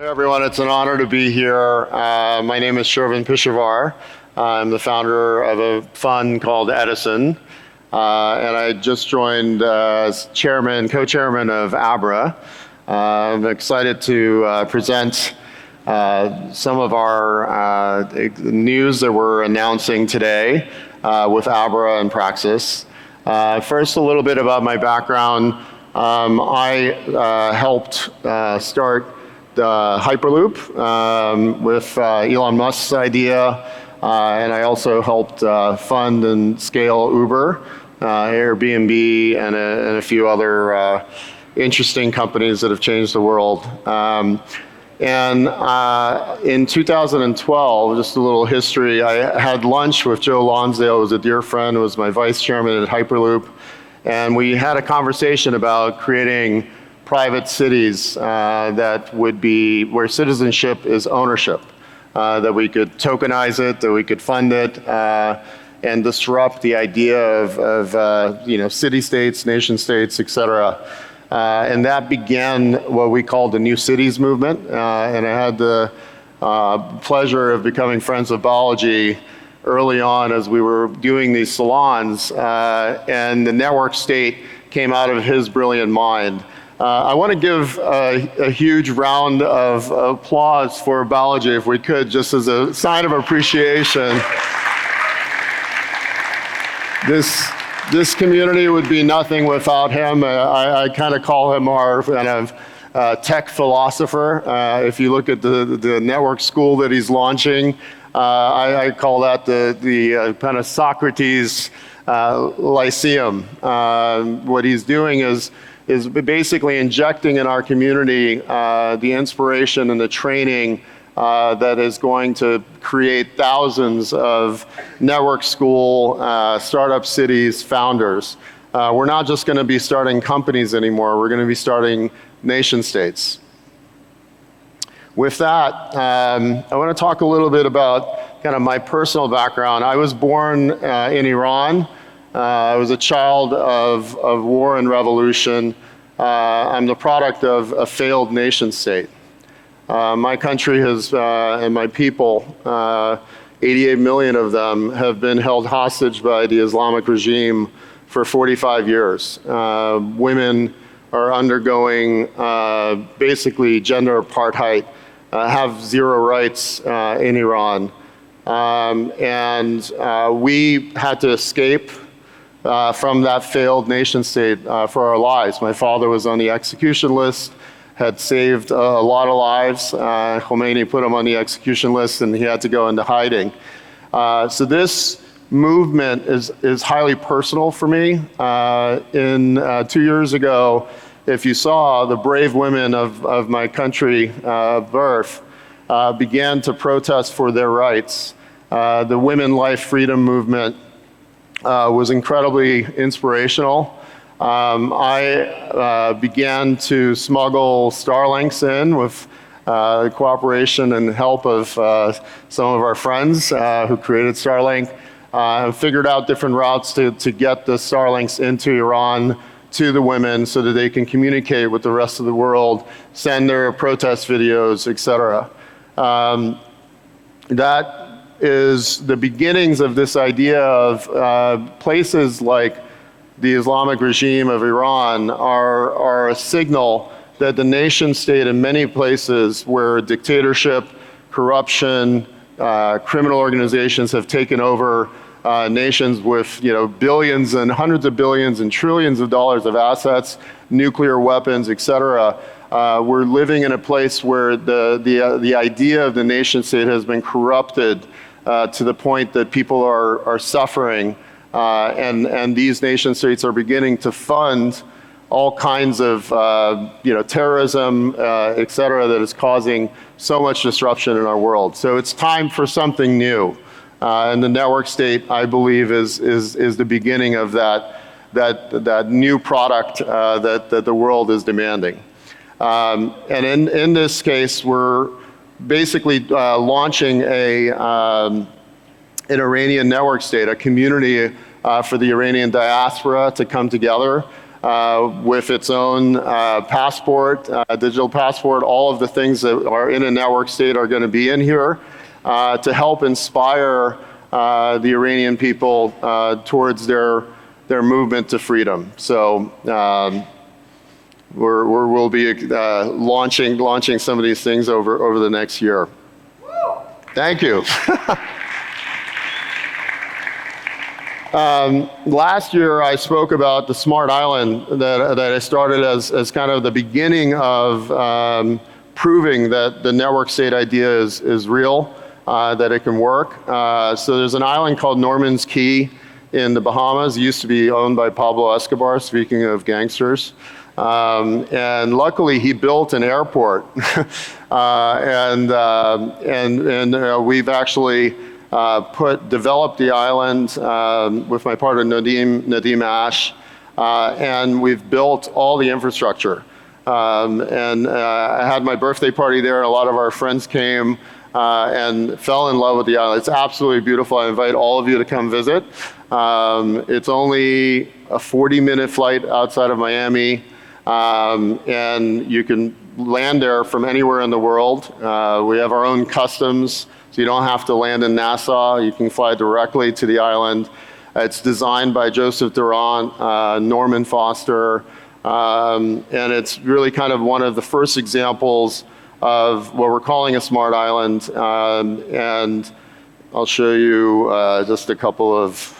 Hey everyone, it's an honor to be here. My name is Shervin Pishevar. I'm the founder of a fund called Edison, and I just joined as co-chairman of Abra. I'm excited to present some of our news that we're announcing today with Abra and Praxis. First, a little bit about my background. I helped start Hyperloop with Elon Musk's idea, and I also helped fund and scale Uber, Airbnb, and a few other interesting companies that have changed the world. In 2012, just a little history, I had lunch with Joe Lonsdale, who was a dear friend, who was my vice chairman at Hyperloop, and we had a conversation about creating private cities that would be where citizenship is ownership, that we could tokenize it, that we could fund it, and disrupt the idea of city-states, nation-states, et cetera. And that began what we called the New Cities movement, and I had the pleasure of becoming friends with Biology early on as we were doing these salons, and the network state came out of his brilliant mind. I want to give a huge round of applause for Biology, if we could, just as a sign of appreciation. This community would be nothing without him. I kind of call him our kind of tech philosopher. If you look at the network school that he's launching, I call that the kind of Socrates Lyceum. What he's doing is basically injecting in our community the inspiration and the training that is going to create thousands of network school, startup cities, founders. We're not just going to be starting companies anymore, we're going to be starting nation states. With that, I want to talk a little bit about kind of my personal background. I was born in Iran. I was a child of war and revolution. I'm the product of a failed nation state. My country has, and my people, 88 million of them, have been held hostage by the Islamic regime for 45 years. Women are undergoing basically gender apartheid, have zero rights in Iran. And we had to escape from that failed nation state for our lives. My father was on the execution list, had saved a lot of lives. Khomeini put him on the execution list and he had to go into hiding. So this movement is highly personal for me. 2 years ago, if you saw, the brave women of my country of birth began to protest for their rights. The Women Life Freedom Movement was incredibly inspirational. I began to smuggle Starlinks in with the cooperation and help of some of our friends who created Starlink, and figured out different routes to get the Starlinks into Iran to the women so that they can communicate with the rest of the world, send their protest videos, etc. That is the beginnings of this idea of places like the Islamic regime of Iran are a signal that the nation state in many places where dictatorship, corruption, criminal organizations have taken over nations with billions and hundreds of billions and trillions of dollars of assets, nuclear weapons, etc. We're living in a place where the idea of the nation state has been corrupted to the point that people are suffering, and these nation states are beginning to fund all kinds of terrorism, et cetera, that is causing so much disruption in our world. So it's time for something new, and the network state, I believe, is the beginning of that new product that the world is demanding. And in this case, we're basically launching an Iranian network state, a community for the Iranian diaspora to come together. with its own passport, digital passport. All of the things that are in a network state are going to be in here to help inspire the Iranian people towards their movement to freedom. So we'll be launching some of these things over the next year. Thank you. Last year I spoke about the Smart Island that I started as kind of the beginning of proving that the network state idea is real, that it can work. So there's an island called Norman's Key in the Bahamas. It used to be owned by Pablo Escobar, speaking of gangsters. And luckily he built an airport. We've actually developed the island with my partner Nadim Ash, and we've built all the infrastructure. I had my birthday party there, and a lot of our friends came and fell in love with the island. It's absolutely beautiful. I invite all of you to come visit. It's only a 40-minute flight outside of Miami, and you can land there from anywhere in the world. We have our own customs, so you don't have to land in Nassau. You can fly directly to the island. It's designed by Joseph Durant, Norman Foster, and it's really kind of one of the first examples of what we're calling a smart island. And I'll show you just a couple of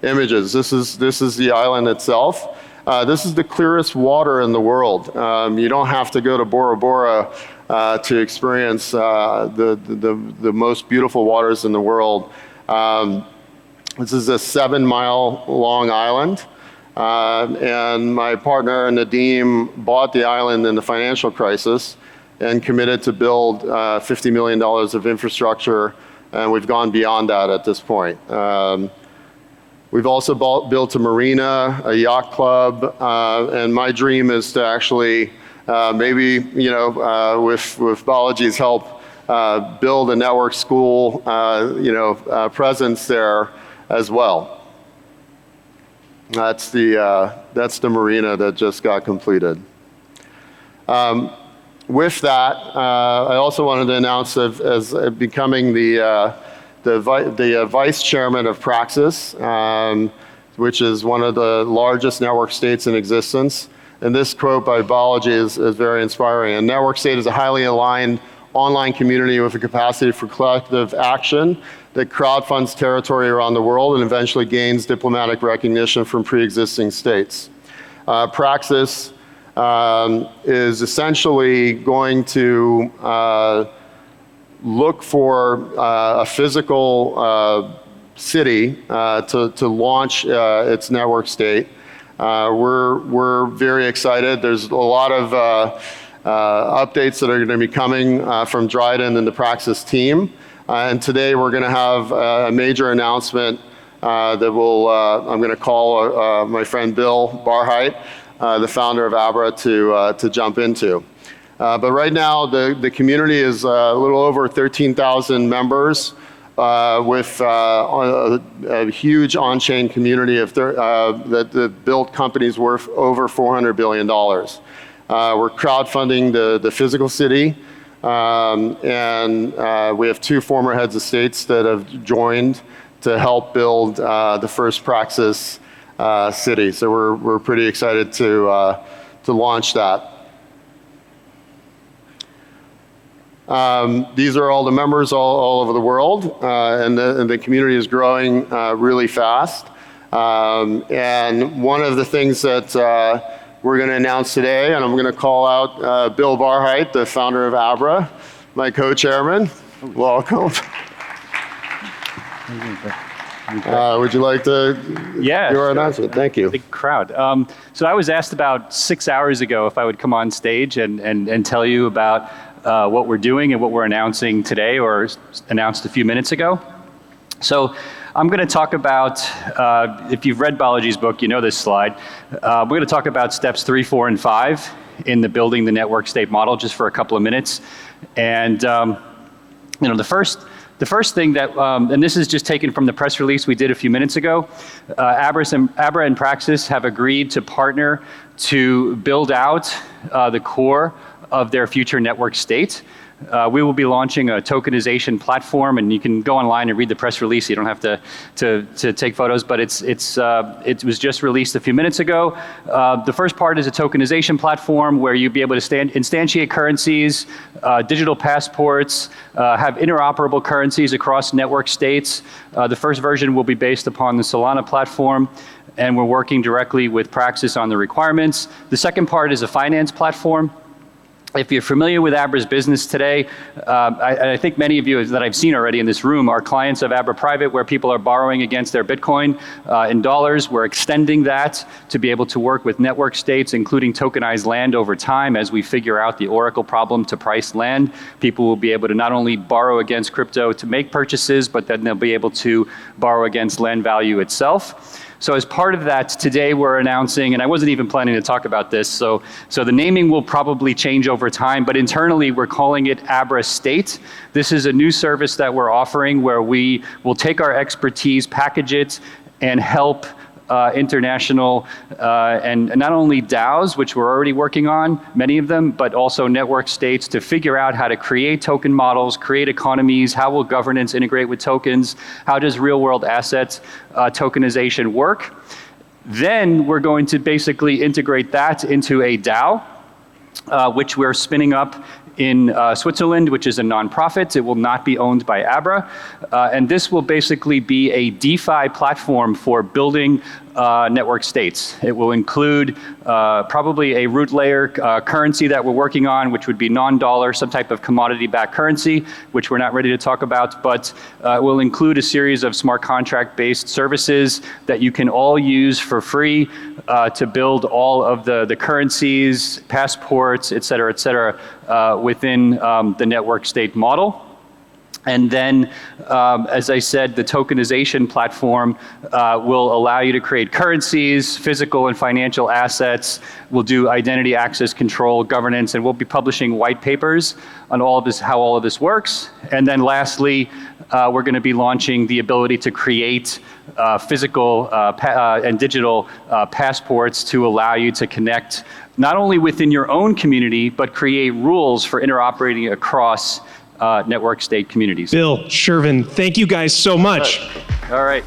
images. This is the island itself. This is the clearest water in the world. You don't have to go to Bora Bora to experience the most beautiful waters in the world. This is a 7-mile long island. And my partner Nadim bought the island in the financial crisis and committed to build $50 million of infrastructure, and we've gone beyond that at this point. We've also built a marina, a yacht club, and my dream is to actually maybe, with Balaji's help, build a network school, presence there as well. That's the marina that just got completed. With that, I also wanted to announce as becoming the vice chairman of Praxis, which is one of the largest network states in existence. And this quote by Balaji is very inspiring. A network state is a highly aligned online community with a capacity for collective action that crowdfunds territory around the world and eventually gains diplomatic recognition from pre-existing states. Praxis is essentially going to look for a physical city to launch its network state. We're very excited. There's a lot of updates that are going to be coming from Dryden and the Praxis team. And today we're going to have a major announcement that I'm going to call my friend Bill Barheit, the founder of Abra, to jump into. But right now, the community is a little over 13,000 members with a huge on-chain community that built companies worth over $400 billion. We're crowdfunding the physical city, and we have 2 former heads of states that have joined to help build the first Praxis city. So we're pretty excited to launch that. These are all the members all over the world, and the community is growing really fast. And one of the things that we're going to announce today, and I'm going to call out Bill Barheit, the founder of Abra, my co-chairman. Welcome. Would you like to do our announcement? Thank you. Big crowd. So I was asked about 6 hours ago if I would come on stage and tell you about what we're doing and what we're announcing today, or announced a few minutes ago. So I'm going to talk about, if you've read Balaji's book, you know this slide. We're going to talk about steps 3, 4, and 5 in the building the network state model, just for a couple of minutes. And the The first thing that, and this is just taken from the press release we did a few minutes ago, Abra and Praxis have agreed to partner to build out the core of their future network state. We will be launching a tokenization platform, and you can go online and read the press release. You don't have to take photos, but it was just released a few minutes ago. The first part is a tokenization platform where you'll be able to instantiate currencies, digital passports, have interoperable currencies across network states. The first version will be based upon the Solana platform, and we're working directly with Praxis on the requirements. The second part is a finance platform. If you're familiar with Abra's business today, I think many of you that I've seen already in this room are clients of Abra Private, where people are borrowing against their Bitcoin in dollars. We're extending that to be able to work with network states, including tokenized land over time. As we figure out the Oracle problem to price land, people will be able to not only borrow against crypto to make purchases, but then they'll be able to borrow against land value itself. So as part of that, today we're announcing, and I wasn't even planning to talk about this, so the naming will probably change over time, but internally we're calling it Abra State. This is a new service that we're offering where we will take our expertise, package it, and help international and not only DAOs, which we're already working on, many of them, but also network states to figure out how to create token models, create economies, how will governance integrate with tokens, how does real world assets tokenization work. Then we're going to basically integrate that into a DAO, which we're spinning up in Switzerland, which is a nonprofit. It will not be owned by Abra. And this will basically be a DeFi platform for building network states. It will include probably a root layer currency that we're working on, which would be non-dollar, some type of commodity-backed currency, which we're not ready to talk about, but it will include a series of smart contract-based services that you can all use for free to build all of the currencies, passports, et cetera, within the network state model. And then, as I said, the tokenization platform will allow you to create currencies, physical and financial assets. We'll do identity access control, governance, and we'll be publishing white papers on all of this, how all of this works. And then lastly, we're going to be launching the ability to create physical and digital passports to allow you to connect not only within your own community, but create rules for interoperating across network state communities. Bill, Shervin, thank you guys so much. All right.